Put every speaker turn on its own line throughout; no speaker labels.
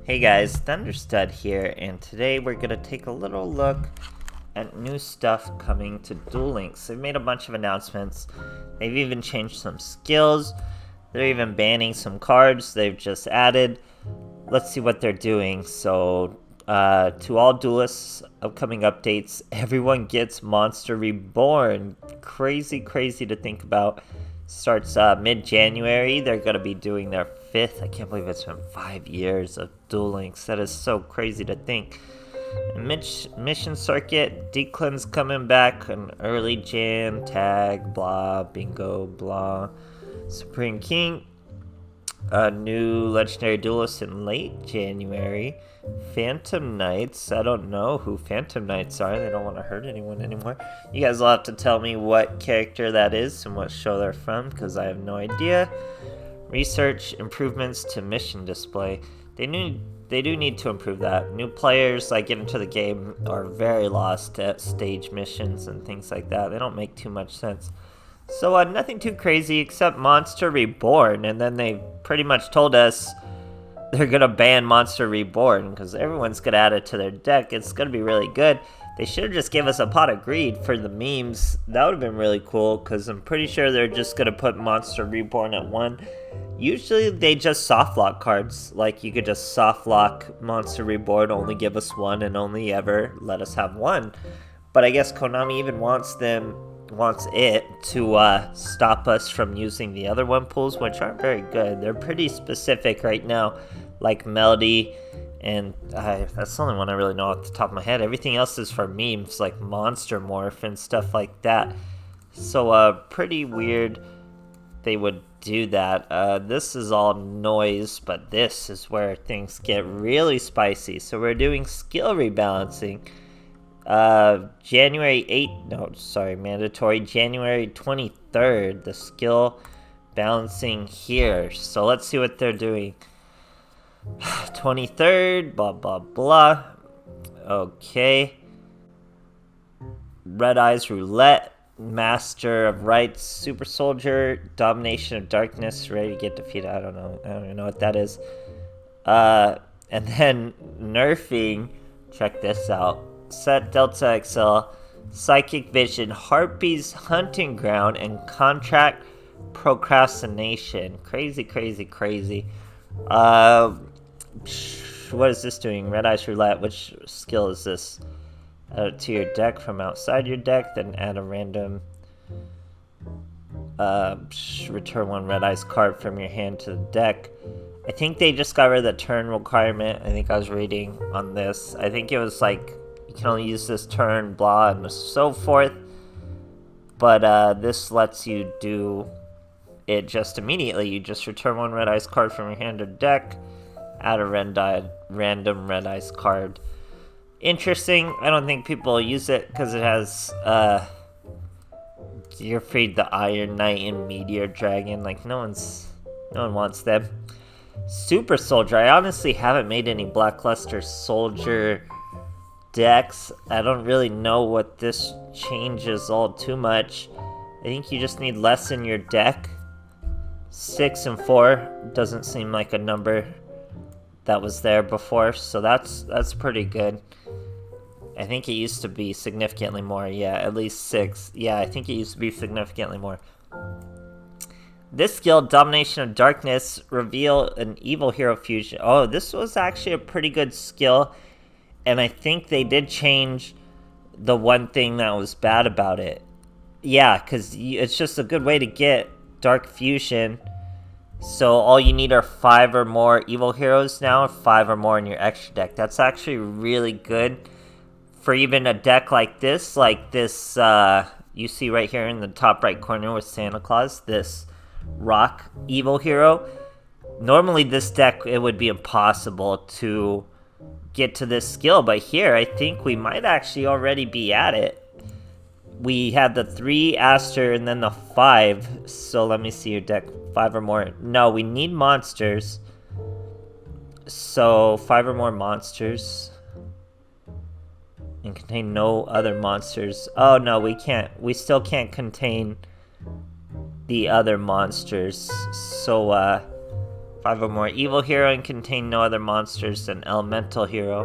Hey guys, THUNDERSTUD here, and today we're gonna take a little look at new stuff coming to Duel Links. They've made a bunch of announcements. They've even changed some skills. They're even banning some cards they've just added. Let's see what they're doing. So, to all duelists, upcoming updates, everyone gets Monster Reborn. Crazy to think about. Starts mid-January. They're going to be doing their 5th. I can't believe it's been 5 years of Duel Links. That is so crazy to think. Mission circuit, Declan's coming back in early Jan, tag, blah, bingo, blah. Supreme King, a new legendary duelist in late January. Phantom Knights, I don't know who Phantom Knights are. They don't want to hurt anyone anymore. You guys will have to tell me what character that is and what show they're from, because I have no idea. Research improvements to mission display. They do need to improve that. New players that get into the game are very lost at stage missions and things like that. They don't make too much sense. So nothing too crazy except Monster Reborn, and then they pretty much told us they're gonna ban Monster Reborn because everyone's gonna add it to their deck. It's gonna be really good. They should have just gave us a pot of greed for the memes. That would have been really cool, because I'm pretty sure they're just gonna put Monster Reborn at 1. Usually they just soft lock cards. Like, you could just soft lock Monster Reborn, only give us 1 and only ever let us have 1. But I guess Konami even wants it to stop us from using the other 1 pools, which aren't very good. They're pretty specific right now, like Melody, and that's the only one I really know off the top of my head. Everything else is for memes, like Monster Morph and stuff like that. So pretty weird they would do that. This is all noise, but this is where things get really spicy. So we're doing skill rebalancing. Mandatory January 23rd, the skill balancing here. So let's see what they're doing. 23rd, blah blah blah. Okay. Red Eyes Roulette, Master of Rights, Super Soldier, Domination of Darkness, ready to get defeated. I don't even know what that is. And then nerfing, check this out. Set Delta XL, Psychic Vision, Harpy's Hunting Ground, and Contract Procrastination. Crazy. What is this doing? Red Eyes Roulette. Which skill is this? Add it to your deck from outside your deck, then add a random return 1 Red Eyes card from your hand to the deck. I think they just got rid of the turn requirement. I think I was reading on this. I think it was like you can only use this turn, blah, and so forth. But this lets you do it just immediately. You just return 1 Red Eyes card from your hand or deck, add a random Red Eyes card. Interesting. I don't think people use it because it has you're freed the Iron Knight and Meteor Dragon. Like, no one wants them. Super Soldier. I honestly haven't made any Blackluster Soldier decks. I don't really know what this changes all too much. I think you just need less in your deck. 6 and 4 doesn't seem like a number that was there before, so that's pretty good. I think it used to be significantly more. Yeah, at least 6. Yeah, I think it used to be significantly more. This skill, Domination of Darkness, reveal an evil hero fusion. Oh, this was actually a pretty good skill, and I think they did change the one thing that was bad about it. Yeah, because it's just a good way to get Dark Fusion. So all you need are 5 or more evil heroes now, 5 or more in your extra deck. That's actually really good for even a deck like this you see right here in the top right corner with Santa Claus, this rock evil hero. Normally this deck, it would be impossible to get to this skill, but here I think we might actually already be at it. We had the 3 Aster and then the 5, so let me see your deck. 5 or more. No, we need monsters. So 5 or more monsters. And contain no other monsters. Oh no, we can't. We still can't contain the other monsters. So 5 or more evil hero and contain no other monsters than elemental hero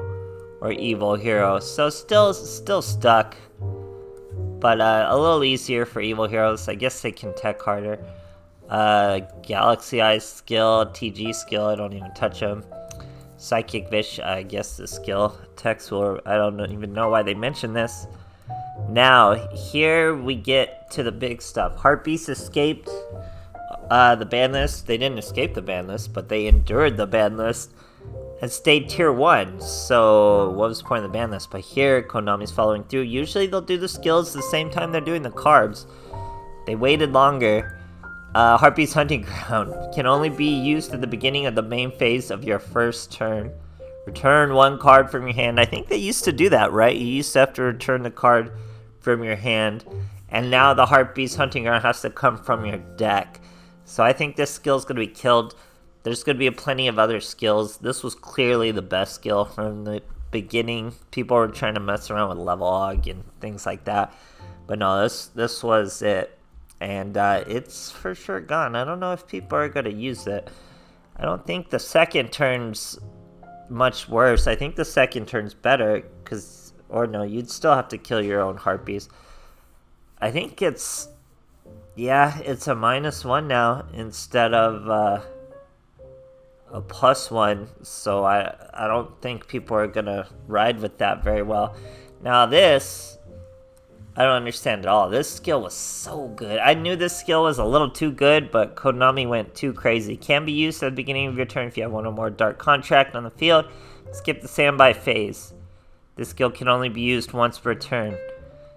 or evil hero. So still stuck, but a little easier for evil heroes. I guess they can tech harder. Galaxy Eye skill, TG skill, I don't even touch them. Psychic Vish, I guess the skill. Text will, I don't even know why they mentioned this. Now, here we get to the big stuff. Harpies escaped the ban list. They didn't escape the ban list, but they endured the ban list and stayed tier 1. So, what was the point of the ban list? But here, Konami's following through. Usually they'll do the skills the same time they're doing the carbs. They waited longer. Harpy's Hunting Ground can only be used at the beginning of the main phase of your first turn. Return 1 card from your hand. I think they used to do that, right? You used to have to return the card from your hand. And now the Harpy's Hunting Ground has to come from your deck. So I think this skill is going to be killed. There's going to be plenty of other skills. This was clearly the best skill from the beginning. People were trying to mess around with level hog and things like that. But no, this was it. And it's for sure gone. I don't know if people are going to use it. I don't think the second turn's much worse. I think the second turn's better. Or no, you'd still have to kill your own Harpies. I think it's... Yeah, it's a -1 now instead of a +1. So I don't think people are going to ride with that very well. Now this... I don't understand at all. This skill was so good. I knew this skill was a little too good, but Konami went too crazy. Can be used at the beginning of your turn if you have 1 or more Dark Contract on the field. Skip the standby phase. This skill can only be used once per turn.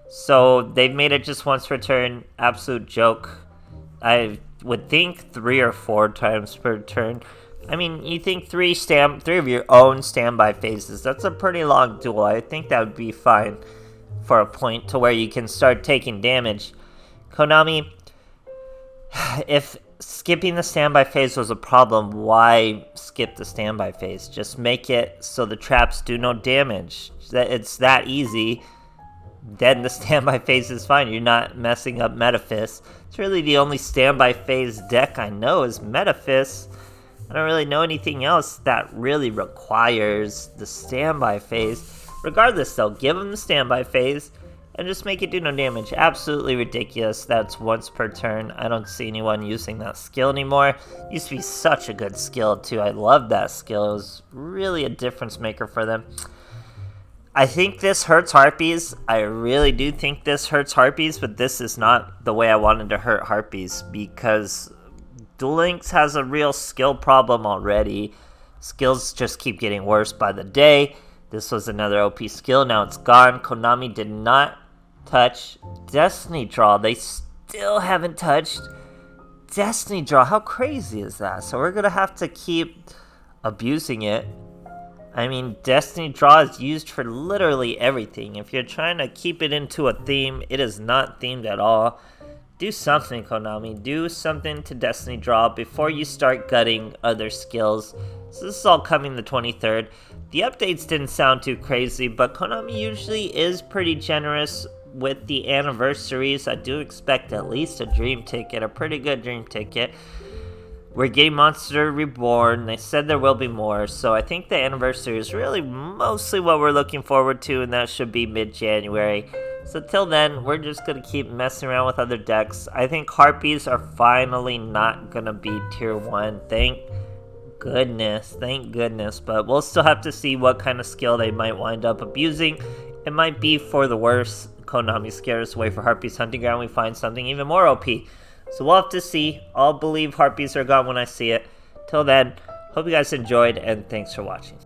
So they've made it just once per turn. Absolute joke. I would think 3 or 4 times per turn. I mean, you think 3 of your own standby phases. That's a pretty long duel. I think that would be fine for a point to where you can start taking damage. Konami, if skipping the standby phase was a problem, why skip the standby phase? Just make it so the traps do no damage. It's that easy. Then the standby phase is fine. You're not messing up Metaphys. It's really the only standby phase deck I know is Metaphys. I don't really know anything else that really requires the standby phase. Regardless, though, give them the standby phase and just make it do no damage. Absolutely ridiculous. That's once per turn. I don't see anyone using that skill anymore. It used to be such a good skill, too. I love that skill. It was really a difference maker for them. I think this hurts Harpies. I really do think this hurts Harpies, but this is not the way I wanted to hurt Harpies because Duel Links has a real skill problem already. Skills just keep getting worse by the day. This was another OP skill. Now it's gone. Konami did not touch Destiny Draw. They still haven't touched Destiny Draw. How crazy is that? So we're going to have to keep abusing it. I mean, Destiny Draw is used for literally everything. If you're trying to keep it into a theme, it is not themed at all. Do something, Konami. Do something to Destiny Draw before you start gutting other skills. So this is all coming the 23rd. The updates didn't sound too crazy, but Konami usually is pretty generous with the anniversaries. I do expect at least a dream ticket, a pretty good dream ticket. We're getting Monster Reborn. They said there will be more, so I think the anniversary is really mostly what we're looking forward to, and that should be mid-January. So till then, we're just going to keep messing around with other decks. I think Harpies are finally not going to be tier 1. Thank goodness, but we'll still have to see what kind of skill they might wind up abusing. It might be for the worse. Konami scares us away for Harpy's Hunting Ground. We find something even more OP. So we'll have to see. I'll believe Harpies are gone when I see it. Till then, hope you guys enjoyed, and thanks for watching.